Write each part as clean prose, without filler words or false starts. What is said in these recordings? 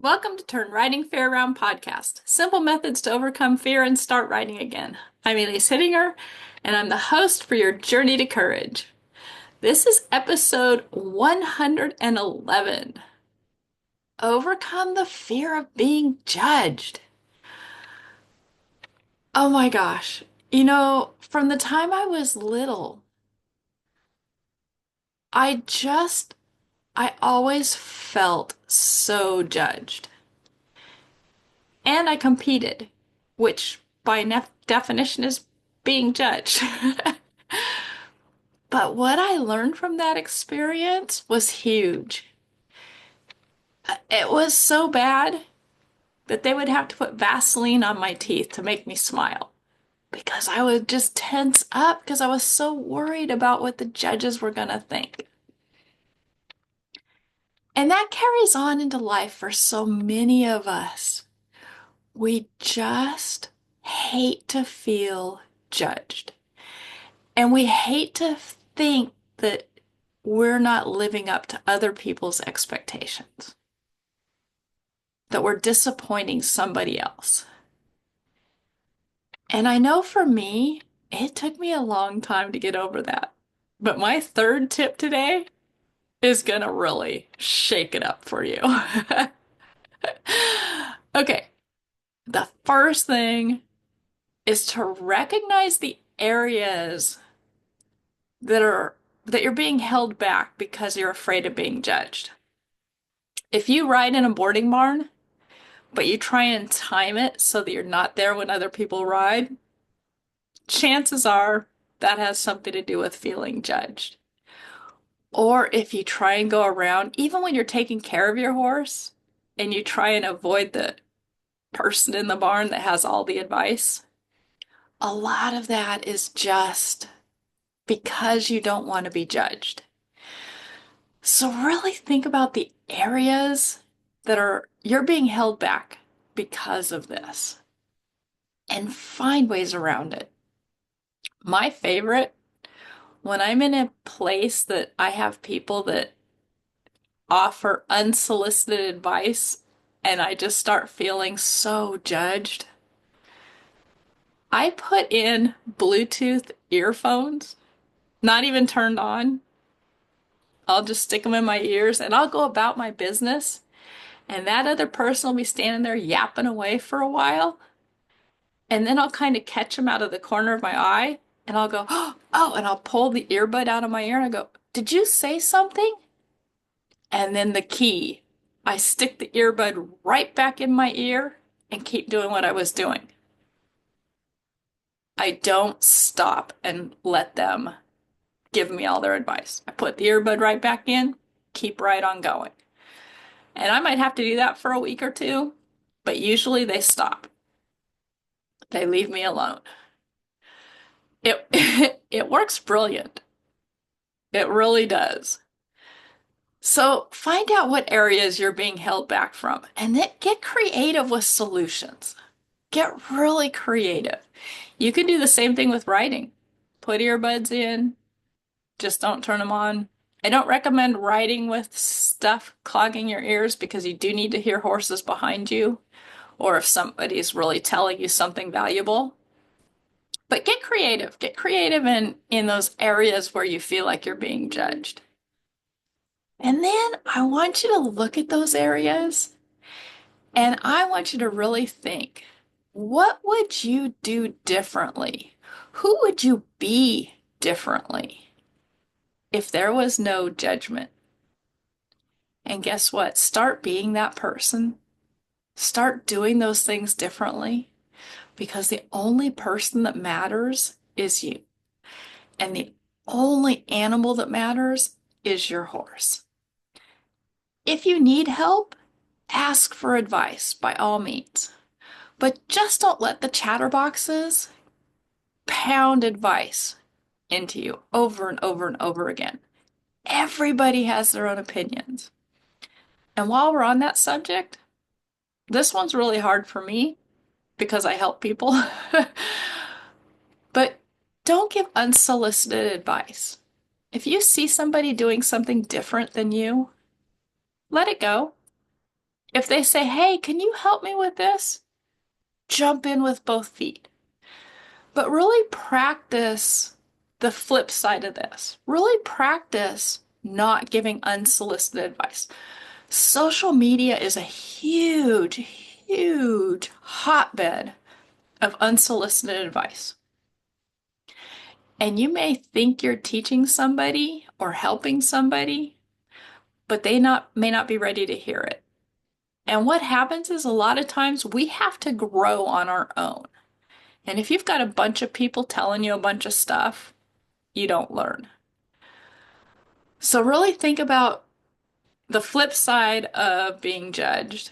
Welcome to Turn Writing Fear Around podcast. Simple methods to overcome fear and start writing again. I'm Elise Hittinger, and I'm the host for your journey to courage. This is episode 111. Overcome the fear of being judged. Oh my gosh. From the time I was little, I I always felt so judged. And I competed, which by definition is being judged. But what I learned from that experience was huge. It was so bad that they would have to put Vaseline on my teeth to make me smile because I would just tense up because I was so worried about what the judges were going to think. And that carries on into life for so many of us. We just hate to feel judged. And we hate to think that we're not living up to other people's expectations, that we're disappointing somebody else. And I know for me, it took me a long time to get over that. But my third tip today is gonna really shake it up for you. Okay, the first thing is to recognize the areas that you're being held back because you're afraid of being judged. If you ride in a boarding barn, but you try and time it so that you're not there when other people ride, chances are that has something to do with feeling judged. Or if you try and go around, even when you're taking care of your horse and you try and avoid the person in the barn that has all the advice, a lot of that is just because you don't want to be judged. So really think about the areas that you're being held back because of this and find ways around it. My favorite, when I'm in a place that I have people that offer unsolicited advice and I just start feeling so judged, I put in Bluetooth earphones, not even turned on. I'll just stick them in my ears and I'll go about my business. And that other person will be standing there yapping away for a while. And then I'll kind of catch them out of the corner of my eye and I'll go, oh, and I'll pull the earbud out of my ear and I go, did you say something? And then the key, I stick the earbud right back in my ear and keep doing what I was doing. I don't stop and let them give me all their advice. I put the earbud right back in, keep right on going. And I might have to do that for a week or two, but usually they stop. They leave me alone. It it works brilliant. It really does. So find out what areas you're being held back from and then get creative with solutions. Get really creative. You can do the same thing with writing. Put earbuds in, just don't turn them on. I don't recommend writing with stuff clogging your ears because you do need to hear horses behind you or if somebody's really telling you something valuable. But get creative. Get creative in those areas where you feel like you're being judged. And then I want you to look at those areas and I want you to really think, what would you do differently? Who would you be differently if there was no judgment? And guess what? Start being that person. Start doing those things differently because the only person that matters is you. And the only animal that matters is your horse. If you need help, ask for advice by all means. But just don't let the chatterboxes pound advice into you over and over and over again. Everybody has their own opinions. And while we're on that subject, this one's really hard for me because I help people. But don't give unsolicited advice. If you see somebody doing something different than you, let it go. If they say, hey, can you help me with this? Jump in with both feet. But really practice the flip side of this. Really practice not giving unsolicited advice. Social media is a huge, huge hotbed of unsolicited advice. And you may think you're teaching somebody or helping somebody, but may not be ready to hear it. And what happens is a lot of times we have to grow on our own. And if you've got a bunch of people telling you a bunch of stuff, you don't learn. So really think about the flip side of being judged.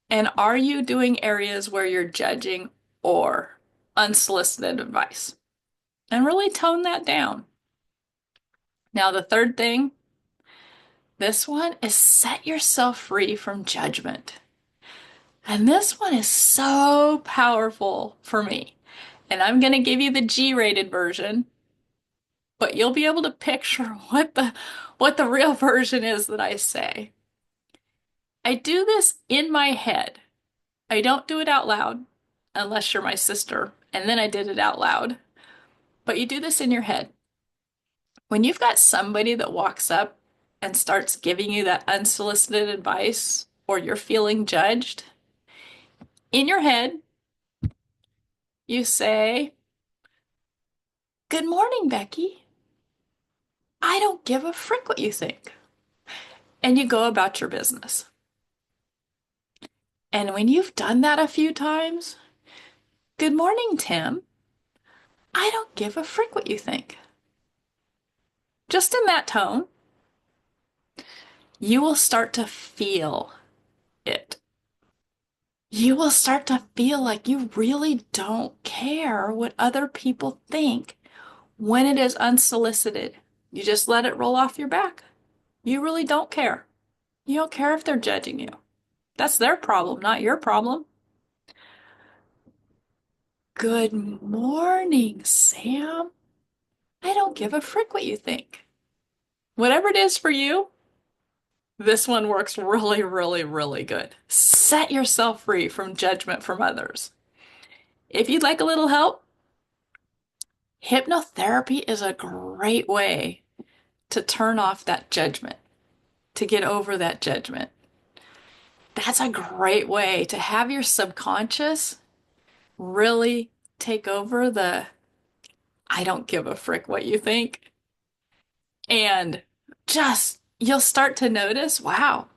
And are you doing areas where you're judging or unsolicited advice? And really tone that down. Now, the third thing, this one is set yourself free from judgment. And this one is so powerful for me. And I'm going to give you the G-rated version, but you'll be able to picture what the real version is that I say. I do this in my head. I don't do it out loud unless you're my sister, and then I did it out loud. But you do this in your head. When you've got somebody that walks up and starts giving you that unsolicited advice or you're feeling judged, in your head, you say, good morning, Becky. I don't give a frick what you think. And you go about your business. And when you've done that a few times, good morning, Tim. I don't give a frick what you think. Just in that tone, you will start to feel it. You will start to feel like you really don't care what other people think when it is unsolicited. You just let it roll off your back. You really don't care. You don't care if they're judging you. That's their problem, not your problem. Good morning, Sam. I don't give a frick what you think. Whatever it is for you, this one works really, really, really good. Set yourself free from judgment from others. If you'd like a little help, hypnotherapy is a great way to turn off that judgment, to get over that judgment. That's a great way to have your subconscious really take over the I don't give a frick what you think. And just, you'll start to notice, wow,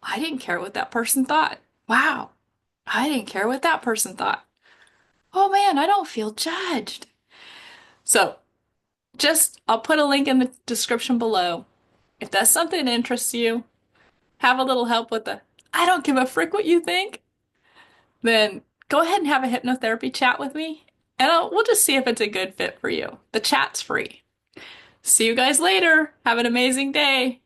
I didn't care what that person thought. Wow, I didn't care what that person thought. Oh man, I don't feel judged. So I'll put a link in the description below. If that's something that interests you, have a little help with the I don't give a frick what you think, then go ahead and have a hypnotherapy chat with me, and we'll just see if it's a good fit for you. The chat's free. See you guys later. Have an amazing day.